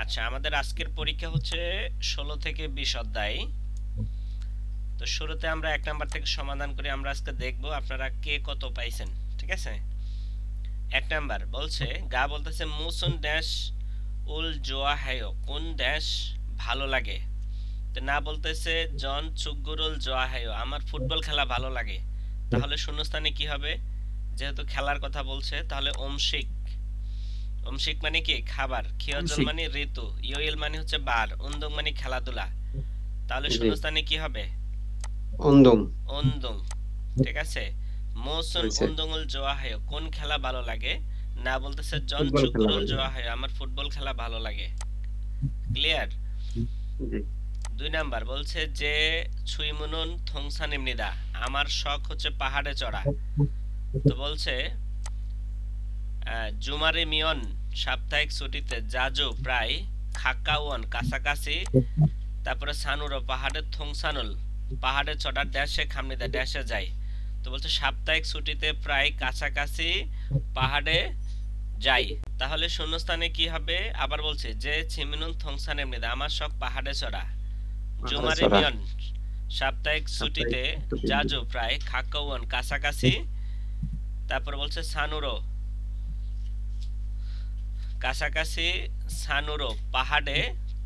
আচ্ছা, আমাদের আজকের পরীক্ষা হচ্ছে 16 থেকে 20 অধ্যায়। তো শুরুতে আমরা 1 নাম্বার থেকে সমাধান করি। আমরা আজকে দেখব আপনারা কে কত পাইছেন। ঠিক আছে? 1 নাম্বার বলছে, গা বলতেছে মুসুন ড্যাশ উল জোয়া হায়ো, কোন ড্যাশ ভালো লাগে। তো না বলতেছে জন চুগুরুল জোয়া হায়ো, আমার ফুটবল খেলা ভালো লাগে। তাহলে শূন্যস্থানে কি হবে? যেহেতু খেলার কথা বলছে তাহলে অমসিক। অমসিক মানে কি? খাবার। খিয়জল আংশিক। মানে ঋতু, ইয়োইল মানে হচ্ছে বার, উন্দং মানে খেলাধুলা। তাহলে জি, শূন্যস্থানে কি হবে? অন্দম উন্দং। ঠিক আছে? মৌসুন হয়েছে। উন্দংল জোয়া হয়, কোন খেলা ভালো লাগে। না বলতেছে জন ফুটবল খেলা চুকুরুল ভালো জোয়া লাগে। হয়, আমার ফুটবল খেলা ভালো লাগে। ক্লিয়ার? জি, 2 নাম্বার বলছে যে ছুইমুনুন থংসান এমনিদা, আমার শখ হচ্ছে পাহাড়ে চড়া। তো বলছে জুমারি মিয়ন সাপ্তাহিক ছুটিতে জাজু প্রায় খাক্কাওয়ান কাছাকাছি, তারপরে সানুরো পাহাড়ের থংসানুল পাহাড়ে চড়ার ড্যাশে খামনিদা ড্যাশে যায়। তো বলছে সাপ্তাহিক ছুটিতে প্রায় কাছাকাছি পাহাড়ে যাই। তাহলে শূন্যস্থানে কি হবে? আবার বলছে যে ছিমিনুন থংসান এমনিদা, আমার শখ পাহাড়ে চড়া। পাহাড়ে জুমারি চড়া। মিয়ন সাপ্তাহিক সাপ্তাহিক ছুটিতে ছুটি। জাজু প্রায় খাক্কাওয়ান কাছাকাছি, তারপর বলছে সানুরো কাছাকাছি, সানুরো পাহাড়ে,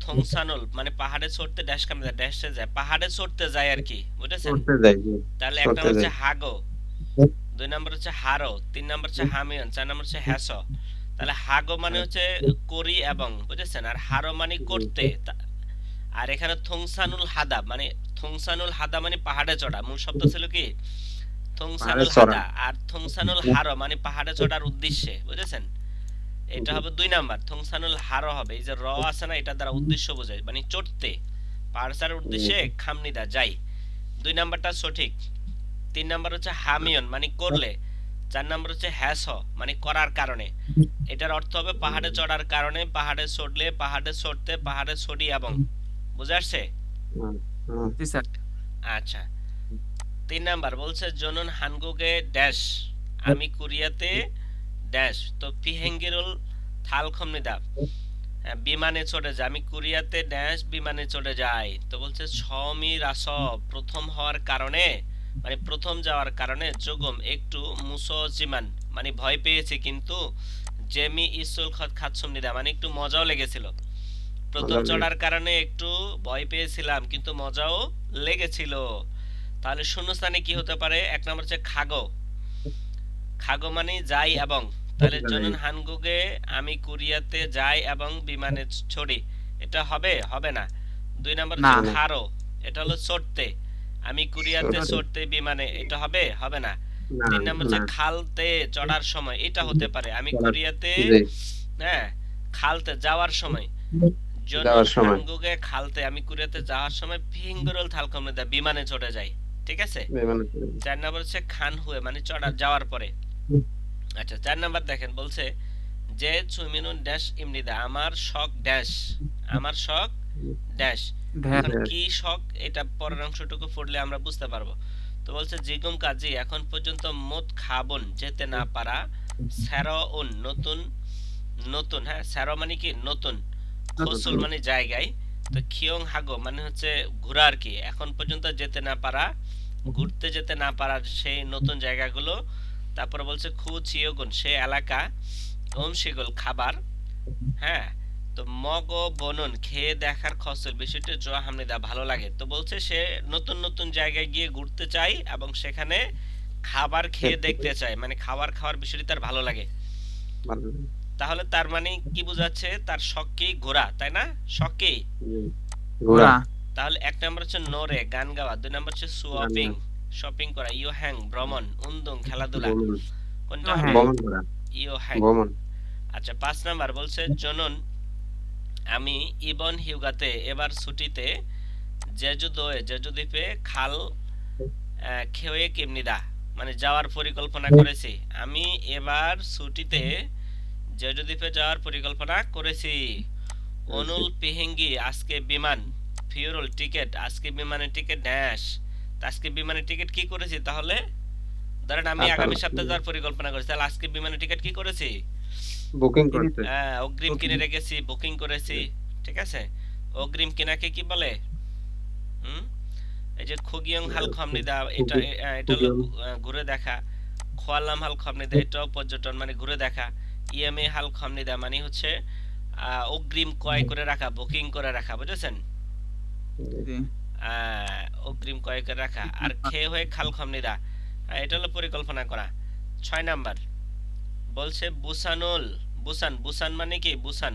থংসানুল মানে পাহাড়ে চড়তে ড্যাশ কামে ড্যাশে যায়, পাহাড়ে চড়তে যায় আর কি, বুঝেছেন? চড়তে যাই, জি, তাহলে 1 চড়তে নাম্বার হচ্ছে যাই। হাগো, 2 নাম্বার হচ্ছে হারো, 3 নাম্বার হচ্ছে হামিয়ন, 4 নাম্বার হচ্ছে হ্যাস। তাহলে হাগো মানে হ্যাঁ, হচ্ছে করি এবং, বুঝেছেন? আর হারো মানে করতে। জি, আর এখানে থংসানুল হাদা মানে, থংসানুল হাদা মানে পাহাড়ে চড়া। মূল শব্দ ছিল কি? পাহাড়ে থংসানুল চড়া। হাদা। আর থংসানুল হারো মানে পাহাড়ে চড়ার উদ্দেশ্যে, বুঝেছেন? এটা জি, হবে 2 নাম্বার। থংসানুল হারো হবে, এই যে র আছে না, এটা দ্বারা উদ্দেশ্য বোঝায়, মানে চড়তে, পাহাড় চড়ার উদ্দেশ্যে জি, খামনিদা যাই। 2 নাম্বারটা সঠিক। 3 নাম্বার হচ্ছে হামিয়ন মানে করলে। 4 নাম্বার হচ্ছে হ্যাস মানে করার কারণে। এটার অর্থ হবে পাহাড়ে চড়ার কারণে, পাহাড়ে চড়লে, পাহাড়ে চড়তে, পাহাড়ে চড়ি এবং। বুঝে আসছে? হুম, হুম, জি স্যার। আচ্ছা। 3 নাম্বার বলছে জনন হানগুগে ড্যাশ, আমি কোরিয়াতে ড্যাশ। তো পিহেঙ্গিরুল থালখমনিদা, বিমানে চড়ে যায়, আমি কোরিয়াতে ড্যাশ বিমানে চড়ে যাই। তো বলছে ছমি রাস, প্রথম হওয়ার কারণে মানে প্রথম যাওয়ার কারণে, যোগম একটু মুসজিমান মানে ভয় পেয়েছি, কিন্তু জেমি ইসুল খাতসুমনিদা মানে একটু মজাও লেগেছিল। প্রথম মজা চড়ার লেগেছে। কারণে একটু ভয় পেয়েছিলাম, কিন্তু মজাও লেগেছিল। তাহলে শূন্যস্থানে কি হতে পারে? 1 নম্বর হচ্ছে খাগো, খাগো মানে যাই এবং। তাহলে যাই। জনন হানগুগে, আমি কোরিয়াতে যাই এবং বিমানে চড়ি, এটা হবে? হবে না। 2 নম্বর না। হচ্ছে না, খারো, এটা হলো চড়তে, আমি কোরিয়াতে চড়তে। চড়তে বিমানে, এটা হবে? হবে না। না, 3 নম্বর হচ্ছে না, খালতে চড়ার সময়, এটা হতে পারে, আমি চড়ার। কোরিয়াতে জি, হ্যাঁ খালতে যাওয়ার সময়। জনন যাওয়ার সময়। হানগুগে খালতে, আমি কোরিয়াতে যাওয়ার সময় ফিঙ্গরল থালকমে বিমানে চড়ে যাই। ঠিক আছে? বিমানে চড়ে। 4 নম্বর হচ্ছে খান হুয়ে মানে চড়া যাওয়ার পরে। আচ্ছা, 4 নাম্বার দেখেন বলছে যে সুমিনুন ড্যাশ ইমনিদা, আমার শখ ড্যাশ, আমার শখ ড্যাশ। ধ্যান। এখন ড্যাশ। কি শখ, এটা পরের অংশটুকু পড়লে আমরা বুঝতে পারবো। তো বলছে জিগুম কাজী এখন পর্যন্ত মোট খাবন যেতে না পারা, স্যারো উন নতুন, নতুন, হ্যাঁ স্যারো মানে কি নতুন, খসুল মানে জায়গায়। তো খিয়ং হাগো মানে হচ্ছে ঘোরা আর কি, এখন পর্যন্ত যেতে না পারা, ঘুরতে যেতে না পারার সেই নতুন জায়গাগুলো। তারপর বলছে খু চিয়গুন সে এলাকা, ওম শিগল খাবার, হ্যাঁ। তো মগ ও বনন খেয়ে দেখার খসল বিষয়টি জোয়া হামনিদা ভালো লাগে। তো বলছে সে নতুন নতুন জায়গায় গিয়ে ঘুরতে চাই এবং সেখানে খাবার খেয়ে দেখতে চায়, মানে খাবার খাওয়ার বিষয়টি তার ভালো লাগে। ভালো। তাহলে তার মানে কি বোঝাচ্ছে? তার শখ কি? ঘোরা, তাই না? শখ কি? জি, ঘোড়া। ঘোড়া। তাহলে 1 নম্বর হচ্ছে নোরে গান গাওয়া, 2 নম্বর হচ্ছে শপিং রান্না। শপিং করা, ইউ হ্যাং ভ্রমণ, উন্দুং খেলাধুলা, ভ্রমণ। কোনটা ও হবে? হ্যাঁ। ভ্রমণ করা। ইউ হ্যাং। ভ্রমণ। আচ্ছা, 5 নাম্বার বলছে জনন, আমি ইবন হিউগাতে এবার ছুটিতে জেজুদোয়ে জেজু দ্বীপে খাল খেয়ে কেমনিদা মানে যাওয়ার পরিকল্পনা করেছি। আমি এবার ছুটিতে জেজু দ্বীপে যাওয়ার পরিকল্পনা করেছি। অনুল পিহেঙ্গি আজকে বিমান, ফিউরল টিকিট আজকে বিমানের টিকিট ড্যাশ। তা আজকে বিমানের টিকিট কি করেছি তাহলে? ধরেন আমি কাতার। আগামী সপ্তাহে যাওয়ার পরিকল্পনা করেছি, তাহলে আজকে বিমানের টিকিট কি করেছি? বুকিং করতে। অগ্রিম কিনে রেখেছি, বুকিং করেছি। ঠিক আছে। অগ্রিম কিনাকে কি বলে? হুম, এই যে খুগিয়ং হাল খমনিদা, এটা এটা হলো ঘুরে দেখা। খোয়ালাম হাল খমনিদা, এটাও পর্যটন মানে ঘুরে দেখা। ইএমএ হাল খমনিদা মানে হচ্ছে অগ্রিম ক্রয় করে রাখা, বুকিং করে রাখা, বুঝেছেন? জি অগ্রিম ক্রয় করে রাখা। আর খেয়ে হয়ে খাল খমনিদা, এটা হলো পরিকল্পনা করা। 6 নাম্বার বলছে বুসানুল, বুসান, বুসান মানে কি? বুসান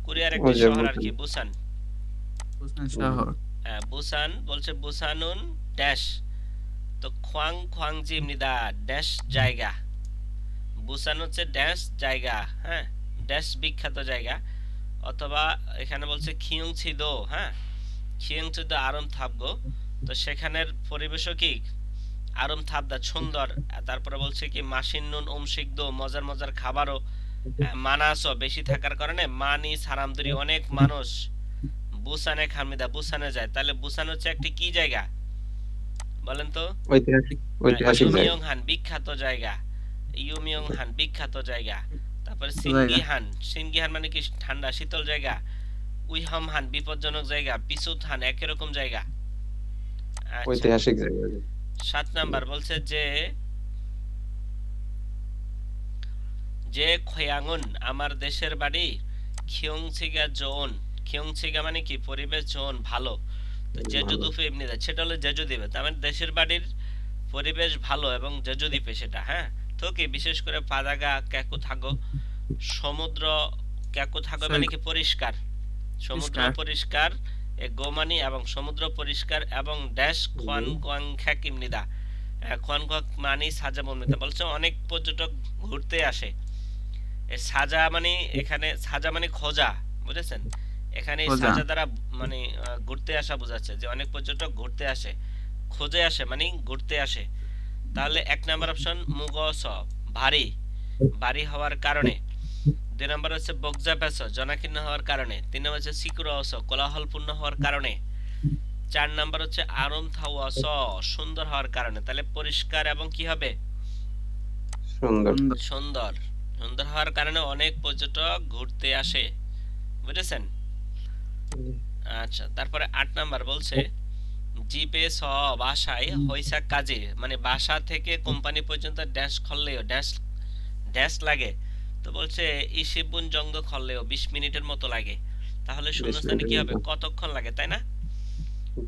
কোরিয়ার ওই একটি যে শহর আর বুঝেন। কি, বুসান। বুসান শহর বুসান বলছে বুসানুন ড্যাশ, তো খোয়াং খোয়াংজি মৃদা ড্যাশ জায়গা। বুসান হচ্ছে ড্যাশ জায়গা, হ্যাঁ, ড্যাশ বিখ্যাত জায়গা। অথবা এখানে বলছে খিয়ং ছিদো, হ্যাঁ, খিয়ং ছিদো আরম থাবগো, তো সেখানের পরিবেশও কি আরম থাবদা সুন্দর। তারপরে বলছে কি মাসিন নুন ওমশিকদো, মজার মজার খাবারও। মানাসও বেশি থাকার কারণে মানি সারামদুরি, অনেক মানুষ বুসানে খামিদা বুসানে যায়। তাহলে বুসান হচ্ছে একটি কি জায়গা বলেন তো? ঐতিহাসিক জায়গা। ইউমিয়ংহান বিখ্যাত জায়গা, ইউমিয়ংহান বিখ্যাত জায়গা। তারপর জায়গা সিনগিহান, সিনগিহান মানে কি ঠান্ডা শীতল জায়গা। উইহামহান বিপজ্জনক জায়গা। পিসুতহান একই রকম জায়গা। আচ্ছা, ঐতিহাসিক জায়গা। 7 নাম্বার বলছে যে যে খয়াঙ্গুন আমার দেশের বাড়ি খিয়ংছিগা জোন, খিয়ংছিগা মানে কি পরিবেশ জোন ভালো। তো জেজু দ্বীপে এমনি দেয়, সেটা হলো জেজু দ্বীপে। তার মানে দেশের বাড়ির পরিবেশ ভালো এবং জেজু দ্বীপে সেটা, হ্যাঁ। তো কি বিশেষ করে পাদাগা ক্যাকু থাকো সমুদ্র, ক্যাকু থাকো মানে কি পরিষ্কার, সমুদ্র পরিষ্কার। এ গোমানি এবং সমুদ্র পরিষ্কার এবং ড্যাশ খোয়ান কোয়াং খ্যাক ইমনিদা, খোয়ান কোয়াং মানি সাজা বলতে বলছে অনেক পর্যটক ঘুরতে আসে। সাজা মানে এখানে সাজা মানে খোঁজা, বুঝেছেন? এখানে সাজা দ্বারা মানে ঘুরতে আসা বোঝাচ্ছে যে অনেক পর্যটক ঘুরতে আসে, খোঁজে আসে মানে ঘুরতে আসে। তাহলে 1 নাম্বার অপশন মুগস, ভারী, ভারী হওয়ার কারণে। 2 নাম্বার হচ্ছে বগজা পেস, জনাকীর্ণ হওয়ার কারণে। 3 নাম্বার হচ্ছে সিকুরস, কোলাহলপূর্ণ হওয়ার কারণে। 4 নাম্বার হচ্ছে আরম থাওয়াস, সুন্দর হওয়ার কারণে। তাহলে পরিষ্কার এবং কি হবে? সুন্দর। সুন্দর, সুন্দর হওয়ার কারণে অনেক পর্যটক ঘুরতে আসে, বুঝেছেন? আচ্ছা, তারপরে 8 নাম্বার বলছে জিপে স বাসায় হইসা কাজে, মানে বাসা থেকে কোম্পানি পর্যন্ত ড্যাশ খললেও ড্যাশ ড্যাশ লাগে। তো বলছে ইসিবুন জংদ খললেও 20 মিনিটের মতো লাগে। তাহলে শূন্যস্থানে কি হবে? কতক্ষণ লাগে, তাই না?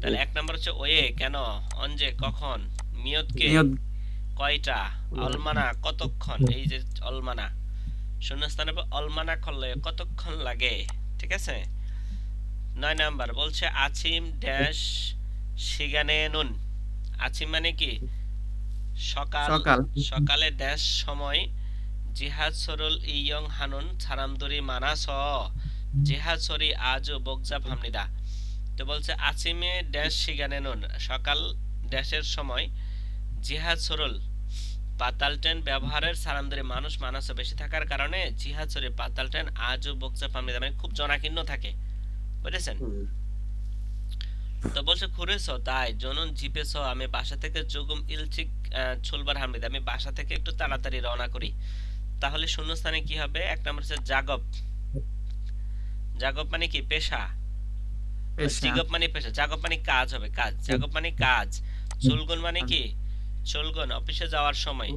তাহলে 1 নাম্বার হচ্ছে ওয়ে কেন, অনজে কখন, মিয়তকে কয়টা, অলমানা কতক্ষণ, এই যে অলমানা, শূন্যস্থানে অলমানা খললে কতক্ষণ লাগে, ঠিক আছে। 9 নাম্বার বলছে আছিম ড্যাশ সিগানে নুন, আছিম মানে কি সকাল, সকালে ড্যাশ সময় জিহাদ সরুল ইয়ং হানুন ছারামদুরি মানাস জিহাদ সরি আজও বগজা ভামনিদা। তো বলছে আছিমে ড্যাশ সিগানে নুন, সকাল ড্যাশের সময় জিহাদ সরুল পাতাল ট্রেন ব্যবহারের সারামদুরি মানুষ মানাস বেশি থাকার কারণে জিহাদ সরি পাতাল ট্রেন আজও বগজা ভামনিদা মানে খুব জনাকীর্ণ থাকে, বুঝেছেন? তো বলছে খুরেছ তাই জনন জিপেছ, আমি বাসা থেকে যোগম ইলচিক ছুলবার হামনিদ, আমি বাসা থেকে একটু তাড়াতাড়ি রওনা করি। তাহলে শূন্যস্থানে কি হবে? 1 নাম্বার হচ্ছে জাগব, জাগব মানে কি পেশা, জিগব মানে পেশা, জাগব মানে কাজ হবে, কাজ, জাগব মানে কাজ। চুলগুন মানে কি চুলগুন অফিসে যাওয়ার সময়,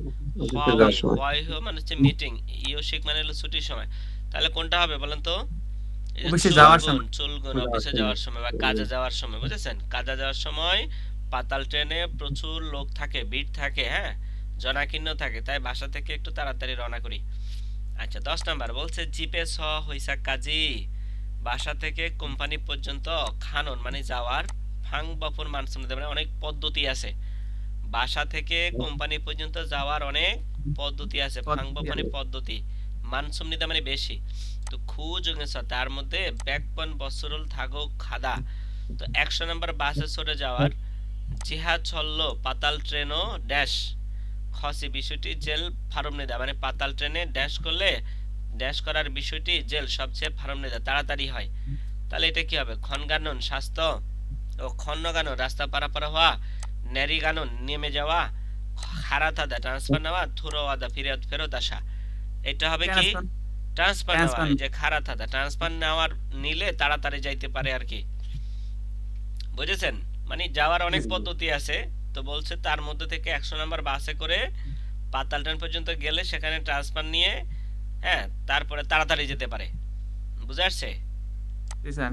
হয় মানে হচ্ছে মিটিং, ইয়োশিক মানে হলো ছুটির সময়। তাহলে কোনটা হবে বলেন তো? অফিসে যাওয়ার সময়, চুলগুন অফিসে যাওয়ার সময় বা কাজে যাওয়ার সময়, বুঝেছেন? কাজে যাওয়ার সময় পাতাল ট্রেনে প্রচুর লোক থাকে, ভিড় থাকে, হ্যাঁ, জনাকীর্ণ থাকে, তাই বাসা থেকে একটু তাড়াতাড়ি রওনা করি। আচ্ছা, 10 নাম্বার বলছে জিপে স হইসা কাজী, বাসা থেকে কোম্পানি পর্যন্ত খানন মানে যাওয়ার, ফাং বাপুর মানসুম মানে অনেক পদ্ধতি আছে। বাসা থেকে কোম্পানি পর্যন্ত যাওয়ার অনেক পদ্ধতি আছে, ফাং বাপ মানে পদ্ধতি, মানসুম নিদা মানে বেশি। তো খুজ তার মধ্যে ব্যাকপন বসরুল থাগো খাদা। তো 100 নাম্বার বাসে চড়ে যাওয়ার জিহাদ ছল্ল পাতাল ট্রেনও ড্যাশ খসি, বিষয়টি জেল ফার্ম নিদা মানে পাতাল ট্রেনে ড্যাশ করলে ড্যাশ করার বিষয়টি জেল সবচেয়ে ফার্ম নিদা তাড়াতাড়ি হয়। তাহলে এটা কি হবে? খনগানন স্বাস্থ্য ও খন্নগানন রাস্তা পারাপার হওয়া, নেরিগানন নেমে যাওয়া, খারাতাদা ট্রান্সফার নেওয়া, থুরোয়াদা ফেরত আসা। এটা হবে কি ট্রান্সফার নেওয়া, ট্রান্সফার। এই যে খাড়া থাকা, ট্রান্সফার নেওয়ার নিলে তাড়াতাড়ি যাইতে পারে আর কি, বুঝেছেন? মানে যাওয়ার অনেক পদ্ধতি আছে, তো বলছে তার মধ্যে থেকে 100 নাম্বার বাসে করে পাতালটন পর্যন্ত গেলে সেখানে ট্রান্সফার নিয়ে, হ্যাঁ, তারপরে তাড়াতাড়ি যেতে পারে, বুঝা আসছে? জি স্যার।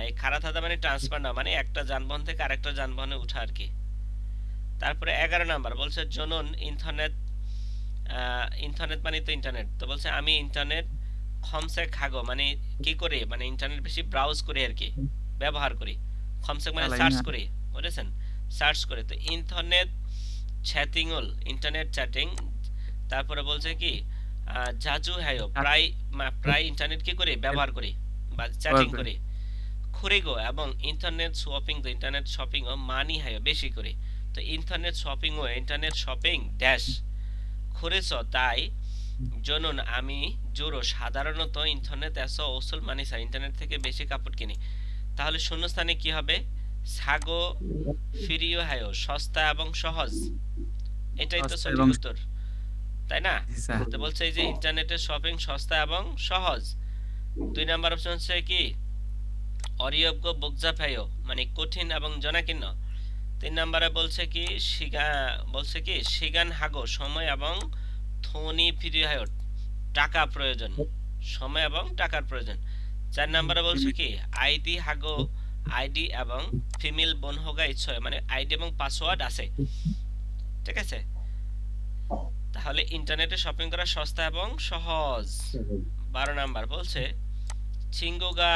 এই খাড়া থাকা মানে ট্রান্সফার না, মানে একটা যানবাহন থেকে আরেকটা যানবাহনে উঠা আর কি। তারপরে 11 নাম্বার বলছে জনন ইন্টারনেট, ইন্টারনেট মানে তো ইন্টারনেট, তো বলছে আমি ইন্টারনেট খমসে খাগো মানে কি করে, মানে ইন্টারনেট বেশি ব্রাউজ করি আর কি, ব্যবহার করি। খমসে মানে চালাই সার্চ না। করি, বুঝেছেন? সার্চ করে, তো ইন্টারনেট চ্যাটিংল, ইন্টারনেট চ্যাটিং। তারপরে বলছে কি জাজু হ্যায়ো, প্রায় প্রায় ইন্টারনেট কি করি, ব্যবহার করি বা চ্যাটিং করি। খুরিগো এবং ইন্টারনেট শপিং, তো ইন্টারনেট শপিং ও মানি হ্যায়ো, বেশি করি। তো ইন্টারনেট শপিং ও ইন্টারনেট শপিং ড্যাশ খুরেছ, তাই জনুন আমি জোরো সাধারণত ইন্টারনেট এসো ওসুল মানিসা, ইন্টারনেট থেকে বেশি কাপড় কিনি। তাহলে শূন্যস্থানে কি হবে? সাগো ফিরিও হায়ো, সস্তা এবং সহজ, এটাই তো সঠিক উত্তর, তাই না? জি স্যার। তো বলছে এই যে ইন্টারনেটের শপিং সস্তা এবং সহজ। 2 নাম্বার অপশন হচ্ছে কি অরিয়জ্ঞ বগজা ফায়ো, মানে কঠিন এবং জনাকীর্ণ। 3 নাম্বারে বলছে কি সিগান হাগো, সময় এবং থনি ফিরি হায়ো, টাকা প্রয়োজন, সময় এবং টাকার প্রয়োজন। 4 নাম্বারে বলছে কি আইডি হাগো, আইডি এবং ফিমেল বোন হোগা ইচ্ছয়, মানে আইডি এবং পাসওয়ার্ড আছে, ঠিক আছে? তাহলে ইন্টারনেটে শপিং করা সস্তা এবং সহজ। 12 নাম্বার বলছে চিঙ্গুগা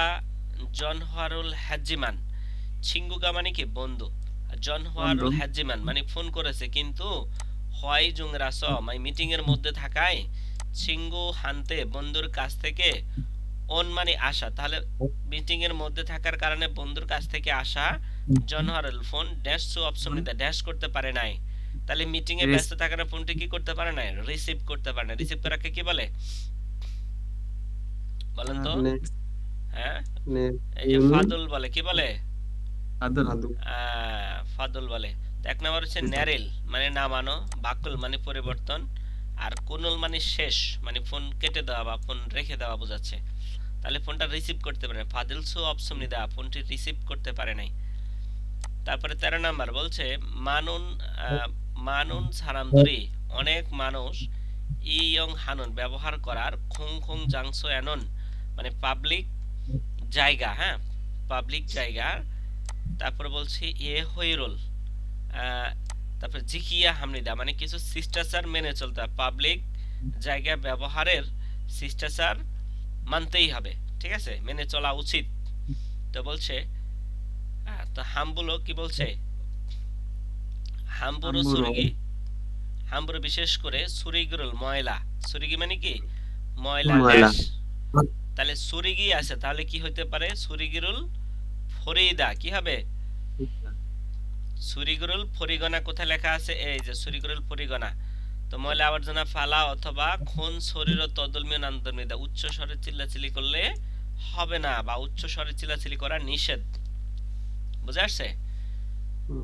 জনহারুল হাজিমান, চিঙ্গুগা মানে কি বন্ধু, জনহারুল হাজিমান মানে ফোন করেছে কিন্তু হয় জুংরাস মানে মিটিং এর মধ্যে থাকায় চিঙ্গু হানতে বন্ধুর কাছ থেকে অন মানে আসা, তাহলে মিটিং এর মধ্যে থাকার কারণে বন্ধুর কাছ থেকে আসা জনহারুল ফোন ড্যাশ সু অপশন নিতে ড্যাশ করতে পারে নাই, তাহলে মিটিং এ ব্যস্ত থাকার ফোনটি কি করতে পারে না, রিসিভ করতে পারে না। রিসিভ করাকে কি বলে বলেন তো? হ্যাঁ, এই যে ফাদুল বলে, কি বলে? ফাদুল বলে। তো 1 নাম্বার হচ্ছে ন্যারেল মানে নামানো, বাকুল মানে পরিবর্তন, আর কুনুল মানে শেষ, মানে ফোন কেটে দেওয়া বা ফোন রেখে দেওয়া বোঝাচ্ছে। তাহলে ফোনটা রিসিভ করতে পারে না, ফাদিল সু অপশন নিদা, ফোনটি রিসিভ করতে পারে নাই। তারপরে 13 নাম্বার বলছে মানুন সারামদুরি, অনেক মানুষ ইয়ং হানুন ব্যবহার করার খুং খুং জাংসো এনন, মানে পাবলিক জায়গা, হ্যাঁ, পাবলিক জায়গা। তারপরে বলছি এ হইরোল, তারপরে জিকিয়া হামনিদা মানে কিছু শিষ্টাচার মেনে চলতে হবে, পাবলিক জায়গা ব্যবহারের শিষ্টাচার মানতেই হবে, ঠিক আছে, মেনে চলা উচিত। তো বলছে তো হামবুলো কি বলছে, হামবুরো সুরিগি, হামবুরো বিশেষ করে সুরিগিরুল ময়লা, সুরিগি মানে কি ময়লা ড্যাশ, তাহলে সুরিগি আছে, তাহলে কি হইতে পারে সুরিগিরুল ফরিদা, কি হবে সুরিগিরুল ফরিগনা, কোথায় লেখা আছে এই যে সুরিগিরুল ফরিগনা। তো ময়লা আবর্জনা ফালা অথবা খুন শরীর ও তদলমিয় নান্দমিদা, উচ্চ স্বরে চিল্লাচিল্লি করলে হবে না বা উচ্চ স্বরে চিল্লাচিল্লি করা নিষেধ, বুঝা আসছে?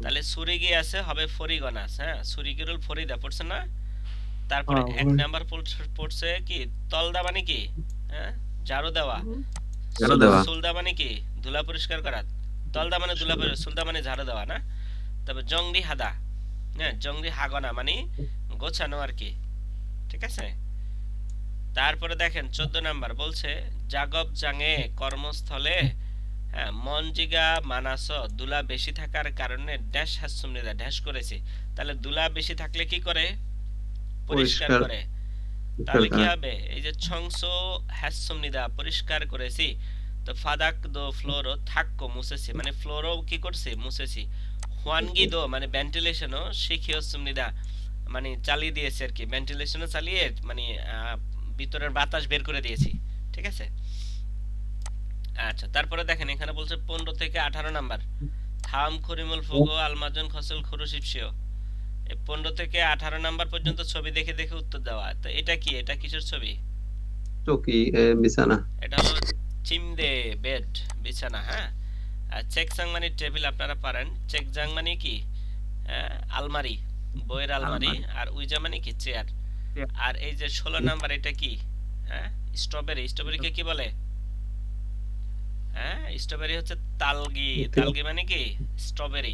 তাহলে সুরিগি আছে হবে ফরিগনা, হ্যাঁ, সুরিগিরুল ফরিদা পড়ছে না? তারপরে 1 নাম্বার পড়ছে কি তলদা মানে কি, হ্যাঁ, ঝাড়ু দেওয়া, সুলদা মানে কি ধুলা পরিষ্কার করা, তলদা মানে ধুলা পরিষ্কার, সুলদা মানে ঝাড়ু দেওয়া না? তবে জংরি হাদা, হ্যাঁ, জংরি হাগনা মানে গোছানো আর কি, ঠিক আছে? তারপরে দেখেন 14 নাম্বার বলছে জাগব জাঙে কর্মস্থলে, হ্যাঁ, মনজিগা মানাস, দুলা বেশি থাকার কারণে ড্যাশ হাসুমনিদা ড্যাশ করেছে, তাহলে দুলা বেশি থাকলে কি করে, পরিষ্কার করে। তাহলে কি হবে এই যে ছংসো হাসুমনিদা পরিষ্কার করেছি, তো ফাদাক দো ফ্লোরো থাক্কো মুছেছি, মানে ফ্লোরও কি করছে মুছেছি। হুয়ানগি দো মানে ভেন্টিলেশনও শিখিও সুমনিদা, মানে চালিয়ে দিয়েছে আর কি, ভেন্টিলেশনও চালিয়ে মানে ভিতরের বাতাস বের করে দিয়েছি, ঠিক আছে? আচ্ছা, তারপরে দেখেন এখানে বলছে 15 থেকে 18 নাম্বার থাম খরিমুল ফুগো আলমাজন খসল খুরুশিপসিও, এই 15 থেকে 18 নাম্বার পর্যন্ত ছবি দেখে দেখে উত্তর দেওয়া। তো এটা কি, এটা কিসের ছবি? চকি, বিছানা, এটা হলো চিমদে, বেড, বিছানা, হ্যাঁ। আর চেকজাং মানে টেবিল, আপনারা পারেন। চেকজাং মানে কি আলমারি, বইয়ের আলমারি, আর উইজা মানে কি চেয়ার। আর এই যে 16 নাম্বার এটা কি, হ্যাঁ স্ট্রবেরি, স্ট্রবেরিকে কি বলে? হ্যাঁ স্ট্রবেরি হচ্ছে তালগি, তালগি মানে কি স্ট্রবেরি।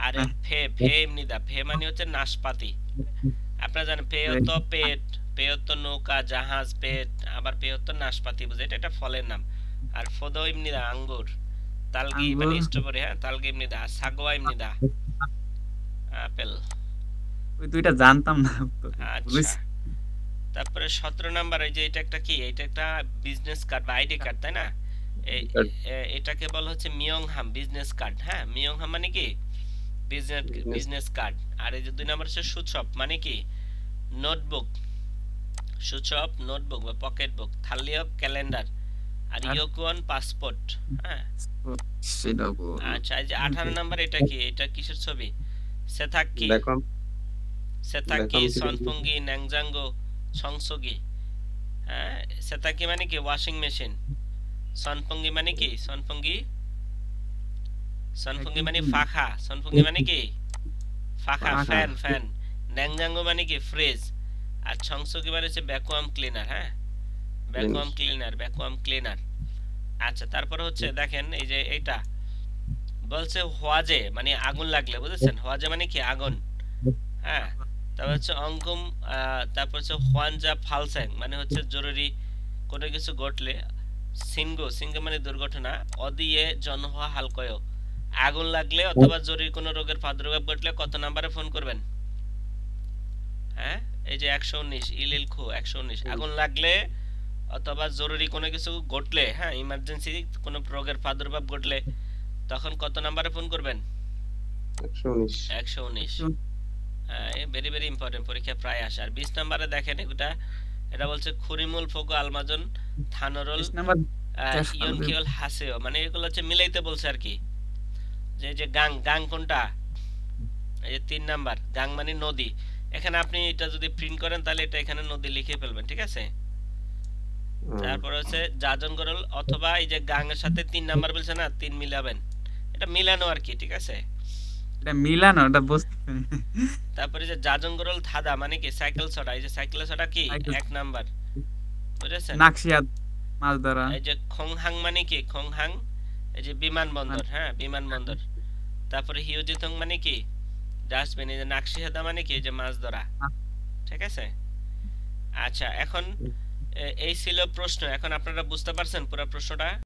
আরে ফে, ফে এমনি দা, ফে মানে হচ্ছে নাশপাতি। আপনারা জানেন পেয়ত পেট, পেয়ত নৌকা জাহাজ পেট, আবার পেয়ত নাশপাতি বুঝে, এটা একটা ফলের নাম। আর ফদো এমনি দা আঙ্গুর, তালগি মানে আঙ্গুর। স্ট্রবেরি, হ্যাঁ তালগি এমনি দা, সাগোয়া এমনি দা আপেল। ওই দুইটা জানতাম না তো, আচ্ছা, বুঝছি। তারপরে 17 নাম্বার, এই যে এটা একটা কি, এটা একটা বিজনেস কার্ড বা আইডি কার্ড, তাই না? এটাকে বলা হচ্ছে মিয়ংহাম বিজনেস কার্ড। হ্যাঁ মিয়ংহাম মানে কি বিজনেস, বিজনেস বিজনেস কার্ড। আর এই যে 2 নাম্বার হচ্ছে সূচক মানে কি নোটবুক, সূচক নোটবুক বা পকেট বুক। থালিয়ক ক্যালেন্ডার। আর আর ইয়োকুয়ান পাসপোর্ট। হ্যাঁ সেটা বল। আচ্ছা, এই যে 18 নাম্বার, এটা কি, এটা কিসের ছবি? সেথাক্কি, বেকন সেথাক্কি বেকন সিটি সনফুঙ্গি ন্যাংজাঙ্গো সংসগি। হ্যাঁ সেথাক্কি মানে কি ওয়াশিং মেশিন। সনফুঙ্গি মানে কি, সনফুঙ্গি, সনফুঙ্গি মানে ফাখা, সনফুঙ্গি মানে কি ফাখা, পাখা ফ্যান, ফ্যান। ন্যাংজাঙ্গো মানে কি ফ্রিজ। আর সংসগি মানে হচ্ছে ভ্যাকুয়াম ক্লিনার। হ্যাঁ ভ্যাকুয়াম জিনিস ক্লিনার, ভ্যাকুয়াম ক্লিনার। আচ্ছা তারপরে হচ্ছে দেখেন এই যে এইটা বলছে হোয়াজে মানে আগুন লাগলে, বুঝেছেন? হোয়াজে মানে কি আগুন। হ্যাঁ তারপর হচ্ছে অঙ্কুম, তারপর হচ্ছে হোয়ানজা ফালস্যাং মানে হচ্ছে জরুরি কোনো কিছু ঘটলে। সিনগো, সিনগো মানে দুর্ঘটনা। অদিয়ে জনহওয়া হালকয়, আগুন লাগলে অথবা জরুরি কোনো রোগের প্রাদুর্ভাব ঘটলে কত নম্বরে ফোন করবেন? হ্যাঁ এই যে 119 ইলিল খু 119, আগুন লাগলে অথবা জরুরি কোনো কিছু ঘটলে, হ্যাঁ ইমার্জেন্সি কোনো রোগের প্রাদুর্ভাব ঘটলে তখন কত নম্বরে ফোন করবেন? 119 119। হ্যাঁ ভেরি ভেরি ইম্পর্টেন্ট, পরীক্ষা প্রায় আসে। আর 20 নম্বরে দেখেন এটা, এটা বলছে খুরিমুল ফোকো আলমাজন থানরল 20 নাম্বার শেষ করে ইয়ন দেব। কিওল হাসেও, মানে এগুলো হচ্ছে মিলাইতে বলছে আর কি। যে যে গাং, গাং কোনটা? এই যে 3 নাম্বার, গাং মানে নদী। এখানে আপনি এটা যদি প্রিন্ট করেন তাহলে এটা এখানে নদী লিখে ফেলবেন, ঠিক আছে? তারপর হচ্ছে জাজন গরল, অথবা এই যে গাং এর সাথে 3 নাম্বার বলছে না, 3 মিলাবেন, এটা মিলানো আর কি, ঠিক আছে? এটা মিলানো, এটা বুঝতে। তারপরে যে জাজন গরল ধাঁধা মানে কি সাইকেল ছড়া, এই যে সাইকেল ছড়া কি সাইকেল, 1 নাম্বার, বুঝেছেন? নাকশিয়াত, মাছ ধরা। এই যে খংহাং মানে কি খংহাং, এই যে বিমানবন্দর, হ্যাঁ বিমানবন্দর। তারপরে হিউজিথং মানে কি ডাস্টবিন। এই যে নাকশিহাদা মানে কি এই যে মাছ ধরা, ঠিক আছে? আচ্ছা এখন এই ছিল প্রশ্ন। এখন আপনারা বুঝতে পারছেন পুরো প্রশ্নটা?